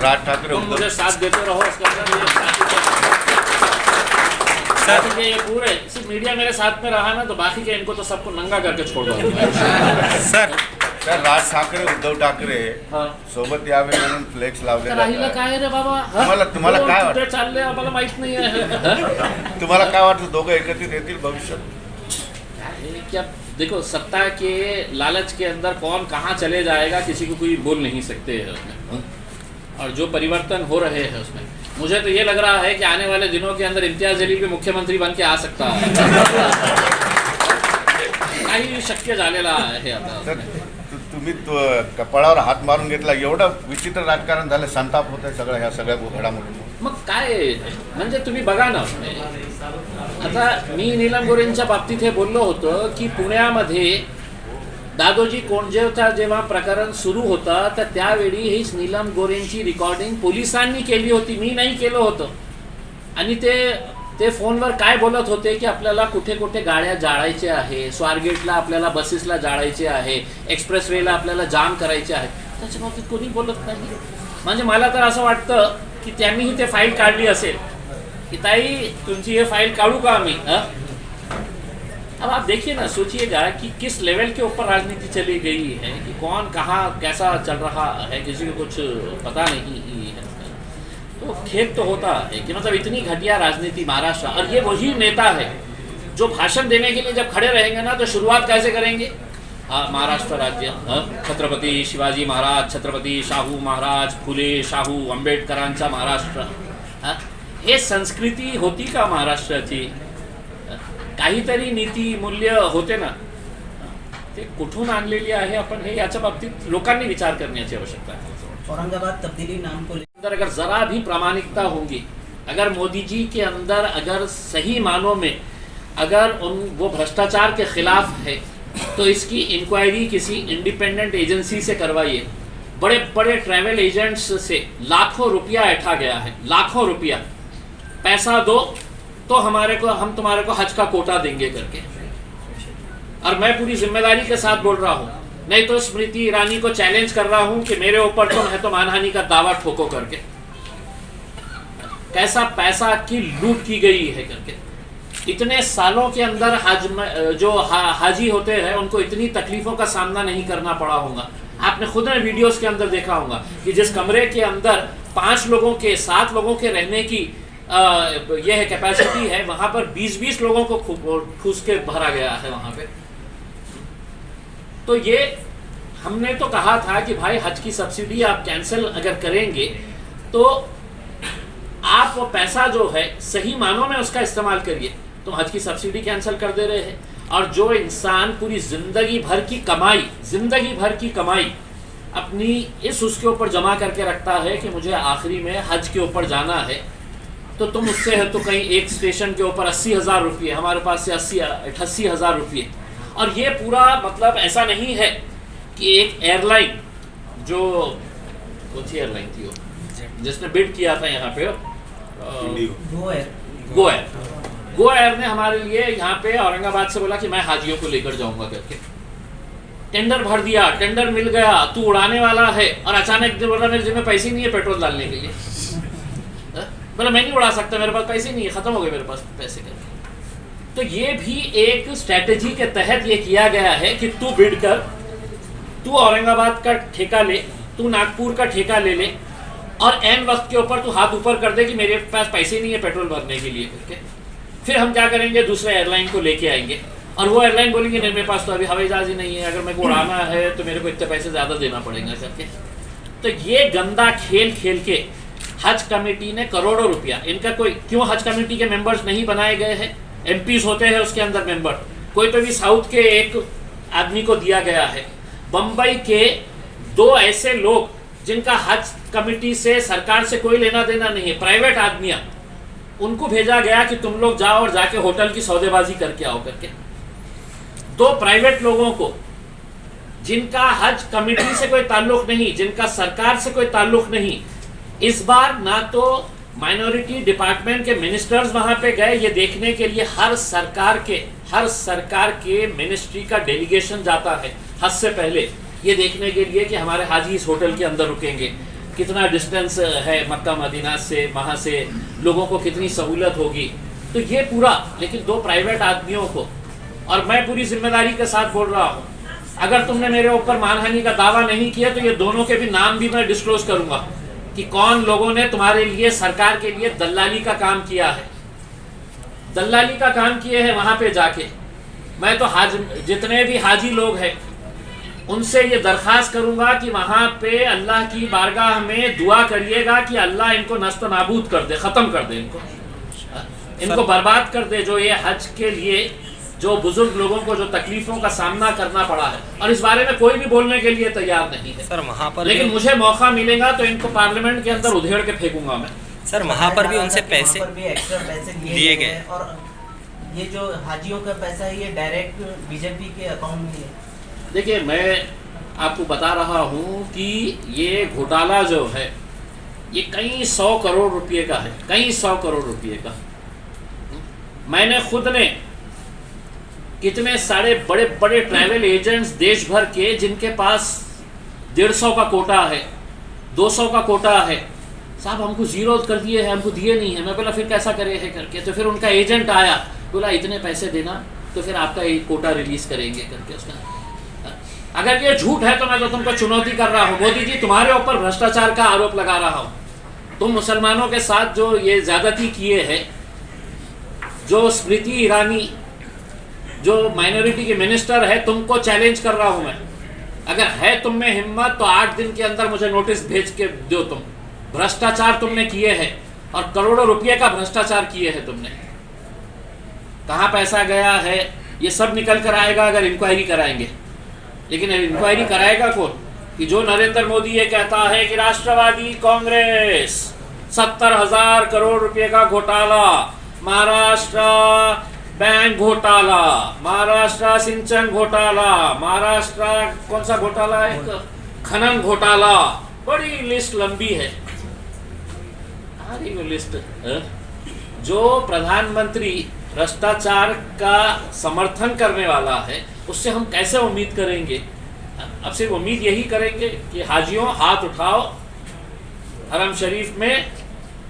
राज ठाकरे तुम मुझे साथ देते रहो इसके अंदर। सर ये पूरे सिर्फ मीडिया मेरे साथ में रहा ना तो बाकी के इनको तो सबको नंगा करके छोड़ दो। सर तर राज ठाकरे उद्धव ठाकरे हाँ सोबत यावे म्हणून फ्लेक्स लावले राहिलं काय रे बाबा? तुम्हाला काय वाटतं? कुठे चालले आम्हाला माहित नाही आहे। तुम्हाला काय वाटतं दोघं एकत्रित येतील भविष्यात? क्या देखो, सत्ता के लालच के अंदर कौन कहाँ चले जाएगा किसी को कोई बोल नहीं सकते है उसमें। और जो परिवर्तन हो रहे हैं उसमें मुझे तो ये लग रहा है कि आने वाले दिनों के अंदर इम्तियाज जलील भी मुख्यमंत्री बन के आ सकता है। काही शक्य झालेला आहे आता। तुम्ही कपाळावर हात मारून घेतला, एवढं विचित्र राजकारण झालं, संताप होत आहे सगळं ह्या सगळ्या घडामोडींमुळे। मग काय म्हणजे तुम्ही बघा ना, आता मी नीलम गोरेंच्या बाबतीत हे बोललो होतो की पुण्यामध्ये दादोजी कोंडदेवचा जेव्हा प्रकरण सुरू होतं तर त्यावेळी हीच नीलम गोरेंची रेकॉर्डिंग पोलिसांनी केली होती, मी नाही केलं होतं। आणि ते फोनवर काय बोलत होते की आपल्याला कुठे कुठे गाड्या जाळायचे आहे, स्वारगेटला आपल्याला बसेसला जाळायचे आहे, एक्सप्रेसवेला आपल्याला जाम करायचे आहे, त्याच्या बाबतीत कोणी बोलत नाही। म्हणजे मला तर असं वाटतं की त्यांनीही ते फाईल काढली असेल कि ताई तुमची ये फाइल काढू का आम्ही? अब आप देखिए ना, सोचिएगा कि किस लेवल के ऊपर राजनीति चली गई है कि कौन कहाँ कैसा चल रहा है, किसी को कुछ पता नहीं है। तो खेद तो होता है कि मतलब इतनी घटिया राजनीति महाराष्ट्र, और ये वही नेता है जो भाषण देने के लिए जब खड़े रहेंगे ना तो शुरुआत कैसे करेंगे? महाराष्ट्र राज्य, छत्रपती शिवाजी महाराज, छत्रपती शाहू महाराज, फुले शाहू आंबेडकरांचा महाराष्ट्र, हे संस्कृती होती का महाराष्ट्राची? काहीतरी नीती मूल्य होते ना, ते कुठून आणलेली आहे आपण, हे याच्या बाबतीत लोकांनी विचार करण्याची आवश्यकता है। औरंगाबाद तब्दीली नाम को अंदर अगर जरा भी प्रामाणिकता होगी, अगर मोदी जी के अंदर अगर सही मानों में अगर वो भ्रष्टाचार के खिलाफ है तो इसकी इंक्वायरी किसी इंडिपेंडेंट एजेंसी से करवाइए। बड़े बड़े ट्रैवल एजेंट्स से लाखों रुपया ऐंठा गया है, लाखों रुपया। पैसा दो तो हम तुम्हारे को हज का कोटा देंगे करके। और मैं पूरी जिम्मेदारी के साथ बोल रहा हूँ, नहीं तो स्मृति ईरानी को चैलेंज कर रहा हूँ कि मेरे ऊपर तुम है तो मानहानि का दावा ठोको करके। कैसा पैसा की लूट की गई है करके। इतने सालों के अंदर जो हाजी होते हैं उनको इतनी तकलीफों का सामना नहीं करना पड़ा होगा। आपने खुद ने वीडियोस के अंदर देखा होगा कि जिस कमरे के अंदर 5 लोगों के 7 लोगों के रहने की यह है कैपेसिटी है, वहां पर 20-20 लोगों को ठूस के भरा गया है वहां पे। तो ये हमने तो कहा था कि भाई हज की सब्सिडी आप कैंसिल अगर करेंगे तो आप वो पैसा जो है सही मानों में उसका इस्तेमाल करिए। तो हज की सब्सिडी कैंसिल कर दे रहे हैं, और जो इंसान पूरी जिंदगी भर की कमाई अपनी उसके ऊपर जमा करके रखता है कि मुझे आखिरी में हज के ऊपर जाना है, तो तुम उससे है तो कहीं एक स्टेशन के ऊपर 80,000 रुपये, हमारे पास से 88,000 रुपये। और ये पूरा मतलब ऐसा नहीं है कि एक एयरलाइन, जो कौन सी एयरलाइन थी वो जिसने बिड किया था यहाँ पे, गो एयर ने हमारे लिए यहाँ पे औरंगाबाद से बोला कि मैं हाजियों को लेकर जाऊंगा करके। टेंडर भर दिया, टेंडर मिल गया, तू उड़ाने वाला है, और अचानक बोला मेरे जेब में पैसे नहीं है पेट्रोल डालने के लिए। बोला मैं नहीं उड़ा सकता, मेरे पास पैसे नहीं है, खत्म हो गए मेरे पास पैसे करके। तो ये भी एक स्ट्रेटेजी के तहत ये किया गया है कि तू बिड कर, तू औरंगाबाद का ठेका ले, तू नागपुर का ठेका ले ले, और एन वक्त के ऊपर तू हाथ ऊपर कर दे कि मेरे पास पैसे नहीं है पेट्रोल भरने के लिए करके। फिर हम क्या करेंगे, दूसरे एयरलाइन को लेके आएंगे, और वो एयरलाइन बोलेंगे नहीं मेरे पास तो अभी हवाई जहाज ही नहीं है, अगर मेरे को उड़ाना है तो मेरे को इतने पैसे ज़्यादा देना पड़ेगा करके। तो ये गंदा खेल खेल के हज कमेटी ने करोड़ों रुपया, इनका कोई क्यों हज कमेटी के मेंबर्स नहीं बनाए गए हैं? एमपीज होते हैं उसके अंदर मेंबर, कोई तो भी साउथ के एक आदमी को दिया गया है। बम्बई के 2 ऐसे लोग जिनका हज कमेटी से सरकार से कोई लेना देना नहीं है, प्राइवेट आदमियां, उनको भेजा गया कि तुम लोग जाओ और जाके होटल की सौदेबाजी करके आओ करके। 2 प्राइवेट लोगों को जिनका हज कमेटी से कोई ताल्लुक नहीं, जिनका सरकार से कोई ताल्लुक नहीं, इस बार ना तो माइनॉरिटी डिपार्टमेंट के मिनिस्टर्स वहां पे गए ये देखने के लिए, हर सरकार के मिनिस्ट्री का डेलीगेशन जाता है हज से पहले ये देखने के लिए कि हमारे हाजी इस होटल के अंदर रुकेंगे। कितना डिस्टेंस है मक्का मदीना से, वहाँ से लोगों को कितनी सहूलत होगी, तो ये पूरा, लेकिन दो प्राइवेट आदमियों को, और मैं पूरी जिम्मेदारी के साथ बोल रहा हूँ, अगर तुमने मेरे ऊपर मानहानि का दावा नहीं किया तो ये दोनों के भी नाम भी मैं डिस्क्लोज करूंगा कि कौन लोगों ने तुम्हारे लिए, सरकार के लिए दलाली का काम किया है, दलाली का काम किए हैं वहां पे जाके। मैं तो जितने भी हाजी लोग हैं उनसे ये दरख्वास्त करूंगा कि वहां पे अल्लाह की बारगाह में दुआ करिएगा कि अल्लाह इनको नस्त नाबूद कर दे, ख़त्म कर दे, इनको बर्बाद कर दे, जो ये हज के लिए जो बुजुर्ग लोगों को जो तकलीफों का सामना करना पड़ा है, और इस बारे में कोई भी बोलने के लिए तैयार नहीं है सर। वहाँ पर लेकिन मुझे मौका मिलेगा तो इनको पार्लियामेंट के अंदर उधेड़ के फेंकूंगा मैं। सर वहाँ पर भी उनसे पैसे एक्स्ट्रा पैसे लिए गए, और ये जो हाजियों का पैसा है ये डायरेक्ट बीजेपी के अकाउंट में है। देखिए, मैं आपको बता रहा हूँ कि ये घोटाला जो है ये कई 100 करोड़ रुपए का है, कई 100 करोड़ रुपए का। मैंने खुद ने कितने सारे बड़े बड़े ट्रैवल एजेंट्स देश भर के, जिनके पास 150 का कोटा है, 200 का कोटा है, साहब हमको जीरो कर दिए हैं, हमको दिए नहीं है। मैं बोला फिर कैसा करे है करके, तो फिर उनका एजेंट आया, बोला इतने पैसे देना तो फिर आपका एक कोटा रिलीज करेंगे करके उसका। अगर ये झूठ है तो मैं तो तुमको चुनौती कर रहा हूँ, मोदी जी तुम्हारे ऊपर भ्रष्टाचार का आरोप लगा रहा हूँ। तुम मुसलमानों के साथ जो ये ज्यादती किए हैं, जो स्मृति ईरानी जो माइनॉरिटी की मिनिस्टर है, तुमको चैलेंज कर रहा हूं मैं। अगर है तुम में हिम्मत तो 8 दिन के अंदर मुझे नोटिस भेज के दो। तुम भ्रष्टाचार तुमने किए हैं और करोड़ों रुपए का भ्रष्टाचार किए हैं तुमने। कहाँ पैसा गया है ये सब निकल कर आएगा अगर इंक्वायरी कराएंगे। लेकिन इंक्वायरी कराएगा कौन? कि जो नरेंद्र मोदी ये कहता है कि राष्ट्रवादी कांग्रेस 70,000 करोड़ रुपए का घोटाला, महाराष्ट्र बैंक घोटाला, महाराष्ट्र सिंचन घोटाला, महाराष्ट्र कौन सा घोटाला है, खनन घोटाला, बड़ी लिस्ट लंबी है। वो लिस्ट जो प्रधानमंत्री भ्रष्टाचार का समर्थन करने वाला है उससे हम कैसे उम्मीद करेंगे? अब सिर्फ उम्मीद यही करेंगे कि हाजियों हाथ उठाओ हरम शरीफ में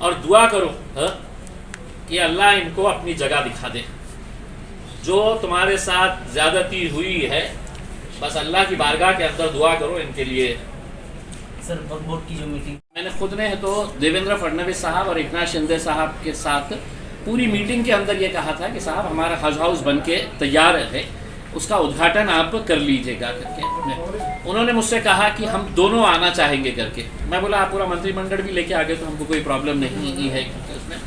और दुआ करो कि अल्लाह इनको अपनी जगह दिखा दे। जो तुम्हारे साथ ज्यादती हुई है बस अल्लाह की बारगाह के अंदर दुआ करो इनके लिए। सर बोर्ड की जो मीटिंग मैंने खुद ने तो देवेंद्र फडणवीस साहब और एकनाथ शिंदे साहब के साथ पूरी मीटिंग के अंदर ये कहा था कि साहब हमारा हज हाउस बन के तैयार है, उसका उद्घाटन आप कर लीजिएगा करके। उन्होंने मुझसे कहा कि हम दोनों आना चाहेंगे करके। मैं बोला आप पूरा मंत्रिमंडल भी लेके आ गए तो हमको कोई प्रॉब्लम नहीं है उसमें,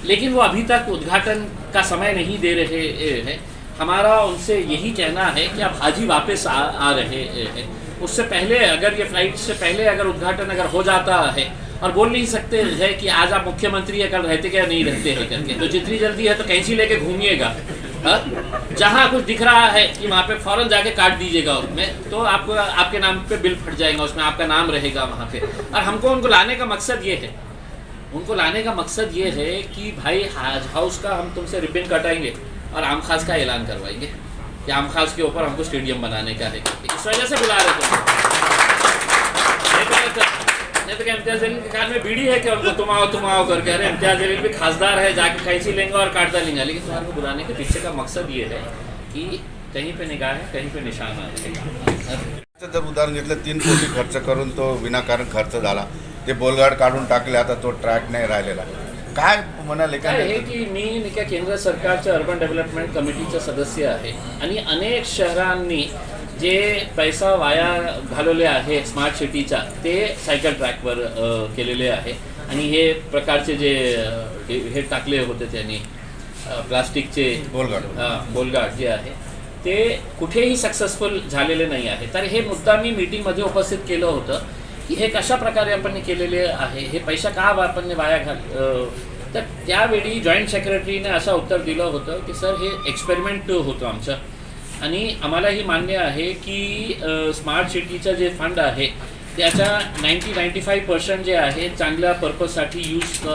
लेकिन वो अभी तक उद्घाटन का समय नहीं दे रहे हैं। हमारा उनसे यही कहना है कि अब हाजी वापस आ रहे हैं, उससे पहले अगर ये फ्लाइट से पहले अगर उद्घाटन अगर हो जाता है, और बोल नहीं सकते है कि आज आप मुख्यमंत्री है कल रहते क्या नहीं रहते हैं करके, तो जितनी जल्दी है तो कैंची लेके घूमिएगा। जहाँ कुछ दिख रहा है कि वहाँ पे फौरन जाके काट दीजिएगा उसमें, तो आपको आपके नाम पे बिल फट जाएगा, उसमें आपका नाम रहेगा वहाँ पे। और हमको उनको लाने का मकसद ये है, उनको लाने का मकसद ये है कि भाई हज हाउस का हम तुमसे रिबन कटाएंगे और आम खास का ऐलान करवाएंगे कि आम खास के ऊपर हमको स्टेडियम बनाने का है, इस वजह से बुला रहे थे। नहीं तो क्या इम्तियाज जलील के कान में बीड़ी है कि उनको तुम आओ करके? अरे इम्तियाज जलील भी खासदार है, जाके कैंची लेंगे और काटता लेंगे। लेकिन तुम्हारे को बुलाने के पीछे का मकसद ये है कि कहीं पे निगाह है, कहीं पे निशान आहे। जर उदाहरण घेतलं 3 कोटी खर्च करून तो विनाकारण खर्च झाला, ते बोलगाड काढून टाकले, आता तो ट्रॅक नाही राहिलेला, काय म्हणाले? काय आहे की मी त्या केंद्र सरकारच्या अर्बन डेव्हलपमेंट कमिटीचा सदस्य आहे आणि अनेक शहरांनी जे पैसा वाया घालवले आहे स्मार्ट सिटीचा ते सायकल ट्रॅकवर केलेले आहे। आणि हे प्रकारचे जे हे टाकले होते त्यांनी प्लास्टिकचे बोलगाड जे आहे ते कुठेही सक्सेसफुल झालेले नाही आहे। तर हे मुद्दा मी मीटिंगमध्ये उपस्थित केलं होतं की हे कशा प्रकारे आपण केलेले आहे, हे पैसा का आपण वाया तर त्यावेळी जॉईंट सेक्रेटरीने असं उत्तर दिलं होतं की सर हे एक्सपेरिमेंट होतं आमचं आणि आम्हालाही मान्य आहे की स्मार्ट सिटीचं जे फंड आहे त्याचा 90-95% जे आहे चांगल्या पर्पजसाठी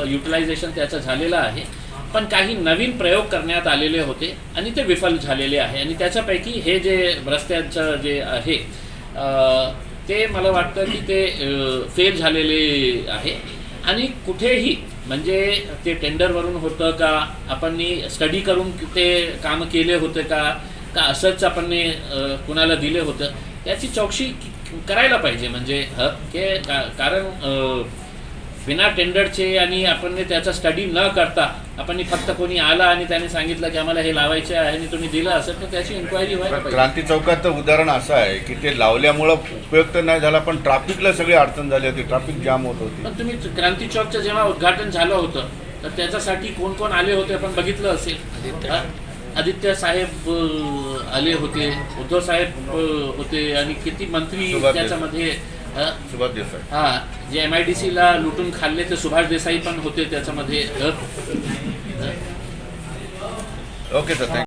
युटिलायझेशन त्याचं झालेलं आहे, पण काही नवीन प्रयोग करण्यात आलेले होते आणि ते विफल झालेले आहे। आणि त्याच्यापैकी हे जे रस्त्यांचं जे आहे ते मला वाटतं की ते फेल झालेले आहे. आणि कुठेही म्हणजे ते टेंडरवरून होतं का, आपण स्टडी करून ते काम केले होते का असंच आपण कुणाला दिले होतं, याची चौकशी करायला पाहिजे. म्हणजे कारण बिना टेंडरचे आणि आपण त्याचा स्टडी न करता आपण फक्त कोणी आला आणि त्याने सांगितलं की आम्हाला हे लावायचे आहे आणि तुम्ही दिलं असेल तर त्याची इन्क्वायरी व्हायला पाहिजे. क्रांती चौकाचं उदाहरण असं आहे की ते लावल्यामुळं उपयोग तर नाही झाला, पण ट्रॅफिकला सगळी अडचण झाली होती, ट्रॅफिक जाम होत होती. पण तुम्ही क्रांती चौकचं जेव्हा उद्घाटन झालं होतं तर त्याच्यासाठी कोण कोण आले होते आपण बघितलं असेल. आदित्य साहेब आले होते, उद्धव साहेब होते आणि किती मंत्री त्याच्यामध्ये. सुभाष देसाई, हां, जे MIDC ला लुटून खाल्ले ते सुभाष देसाई पण होते त्याच्यामध्ये. Okay sir, thank you.